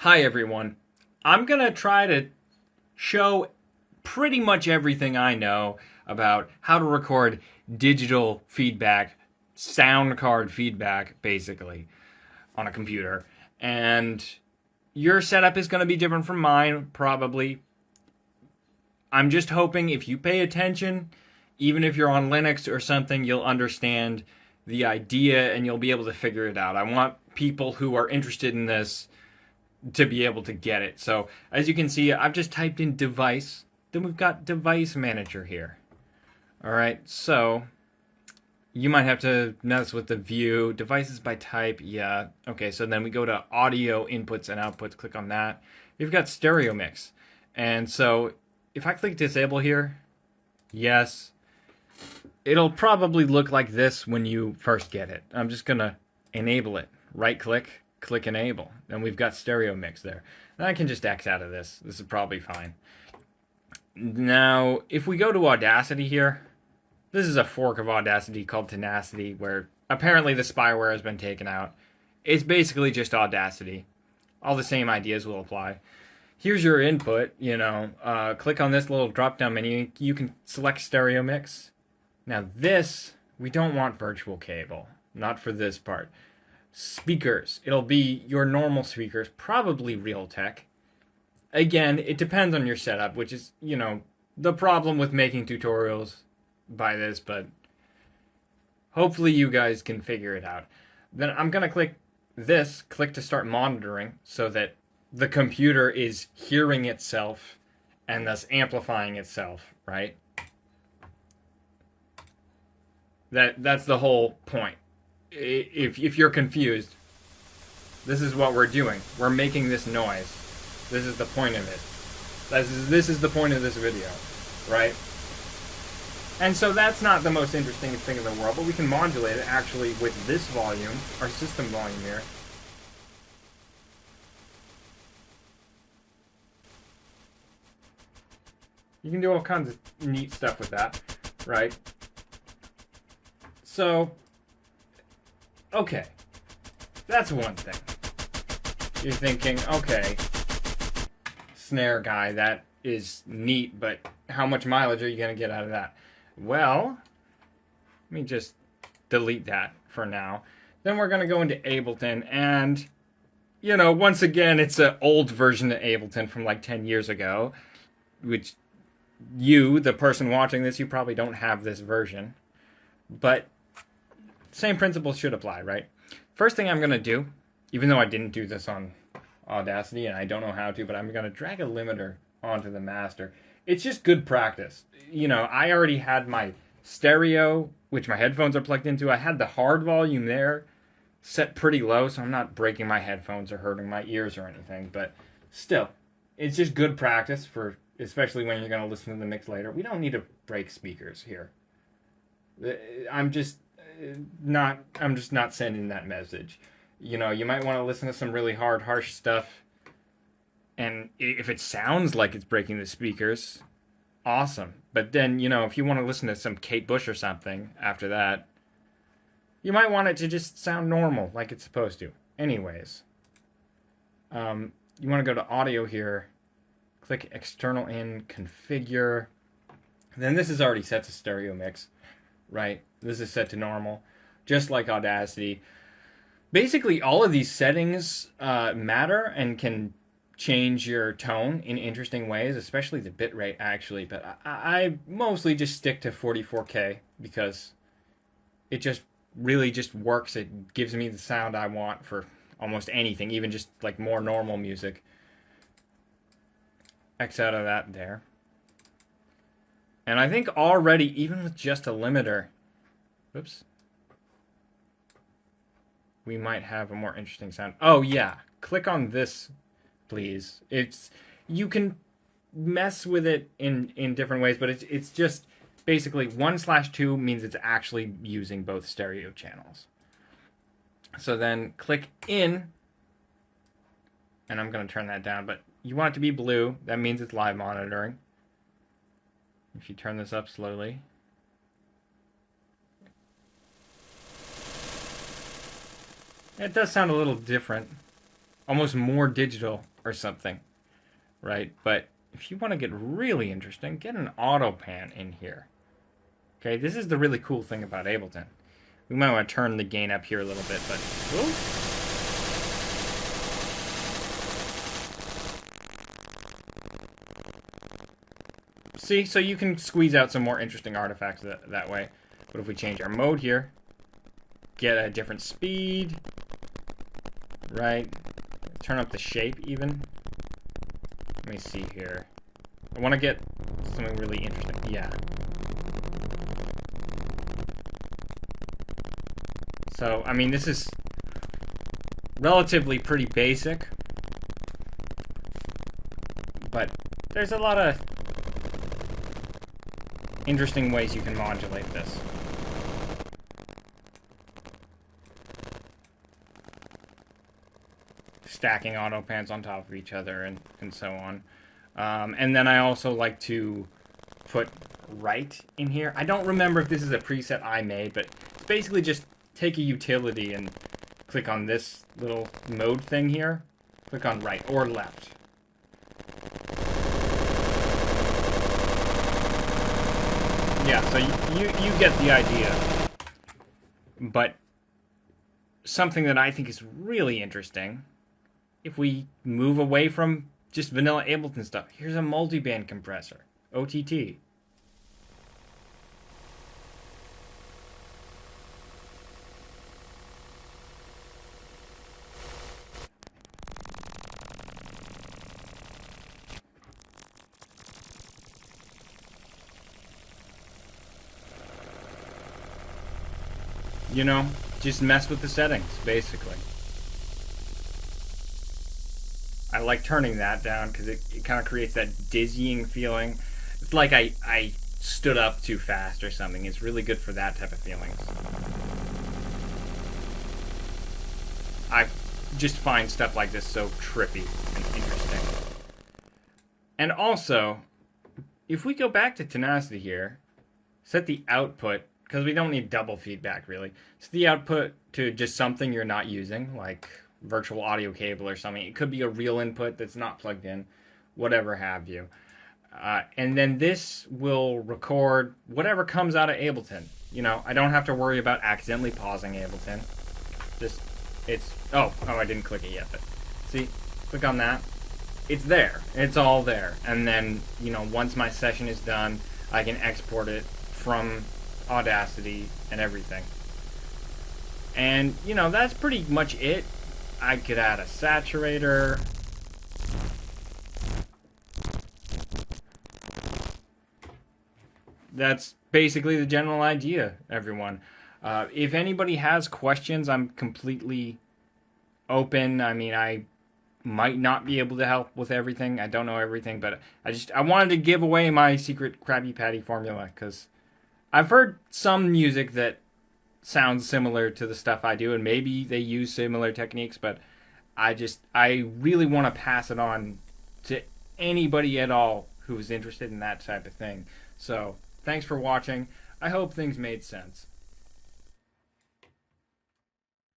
Hi everyone. I'm going to try to show pretty much everything I know about how to record digital feedback, sound card feedback, basically, on a computer. And your setup is going to be different from mine, probably. I'm just hoping if you pay attention, even if you're on Linux or something, you'll understand the idea and you'll be able to figure it out. I want people who are interested in this to be able to get it. So as you can see, I've just typed in device. Then we've got device manager here. All right, so you might have to mess with the view. Devices by type, yeah. Okay, so then we go to audio inputs and outputs. Click on that. You've got stereo mix. And so if I click disable here, yes, it'll probably look like this when you first get it. I'm just going to enable it. Right click, click enable, and we've got stereo mix there. And I can just X out of this. This is probably fine. Now, if we go to Audacity here, this is a fork of Audacity called Tenacity, where apparently the spyware has been taken out. It's basically just Audacity. All the same ideas will apply. Here's your input, click on this little drop-down menu. You can select stereo mix. Now this, we don't want virtual cable. Not for this part. Speakers. It'll be your normal speakers, probably Realtek. Again, it depends on your setup, which is, the problem with making tutorials by this, but hopefully you guys can figure it out. Then I'm going to click to start monitoring, so that the computer is hearing itself and thus amplifying itself, right? That's the whole point. If you're confused, this is what we're doing. We're making this noise. This is the point of it. This is the point of this video, right? And so that's not the most interesting thing in the world, but we can modulate it actually with this volume, our system volume here. You can do all kinds of neat stuff with that, right? So, okay, that's one thing. You're thinking, okay, snare guy, that is neat, but how much mileage are you going to get out of that? Well, let me just delete that for now. Then we're going to go into Ableton, and, once again, it's an old version of Ableton from like 10 years ago, which you, the person watching this, you probably don't have this version, but same principles should apply, right? First thing I'm going to do, even though I didn't do this on Audacity and I don't know how to, but I'm going to drag a limiter onto the master. It's just good practice. I already had my stereo, which my headphones are plugged into. I had the hard volume there set pretty low, so I'm not breaking my headphones or hurting my ears or anything, but still, it's just good practice for, especially when you're going to listen to the mix later. We don't need to break speakers here. I'm just not sending that message. You might want to listen to some really hard, harsh stuff, and if it sounds like it's breaking the speakers, awesome. But then, if you want to listen to some Kate Bush or something after that, you might want it to just sound normal, like it's supposed to. Anyways, you want to go to audio here, click external in, configure. Then this is already set to stereo mix, right? This is set to normal, just like Audacity. Basically, all of these settings matter and can change your tone in interesting ways, especially the bitrate, actually. But I mostly just stick to 44K because it just really just works. It gives me the sound I want for almost anything, even just like more normal music. X out of that there. And I think already, even with just a limiter, oops, we might have a more interesting sound. Oh yeah, click on this, please. You can mess with it in different ways, but it's just basically 1/2 means it's actually using both stereo channels. So then click in, and I'm going to turn that down, but you want it to be blue. That means it's live monitoring. If you turn this up slowly. It does sound a little different. almost more digital or something, right? But if you want to get really interesting, get an auto pan in here. Okay, this is the really cool thing about Ableton. We might want to turn the gain up here a little bit, but ooh. See, so you can squeeze out some more interesting artifacts that way. But if we change our mode here, get a different speed, right? Turn up the shape even. Let me see here. I want to get something really interesting. Yeah. So, I mean, this is relatively pretty basic, but there's a lot of interesting ways you can modulate this. Stacking auto pans on top of each other and so on. And then I also like to put right in here. I don't remember if this is a preset I made, but it's basically just take a utility and click on this little mode thing here. Click on right or left. Yeah, so you get the idea. But something that I think is really interesting, if we move away from just vanilla Ableton stuff, here's a multiband compressor, OTT. You know, just mess with the settings, basically. I like turning that down because it kind of creates that dizzying feeling. It's like I stood up too fast or something. It's really good for that type of feelings. I just find stuff like this so trippy and interesting. And also, if we go back to Tenacity here, set the output, because we don't need double feedback really, set the output to just something you're not using, like virtual audio cable or something. It could be a real input that's not plugged in, whatever have you. And then this will record whatever comes out of Ableton. You know, I don't have to worry about accidentally pausing Ableton. Just, I didn't click it yet, but see, click on that. It's there. It's all there. And then, you know, once my session is done, I can export it from Audacity and everything. And, you know, that's pretty much it. I could add a saturator. That's basically the general idea, everyone. If anybody has questions, I'm completely open. I mean, I might not be able to help with everything. I don't know everything, but I wanted to give away my secret Krabby Patty formula because I've heard some music that sounds similar to the stuff I do, and maybe they use similar techniques, but I really want to pass it on to anybody at all who's interested in that type of thing. So, thanks for watching. I hope things made sense.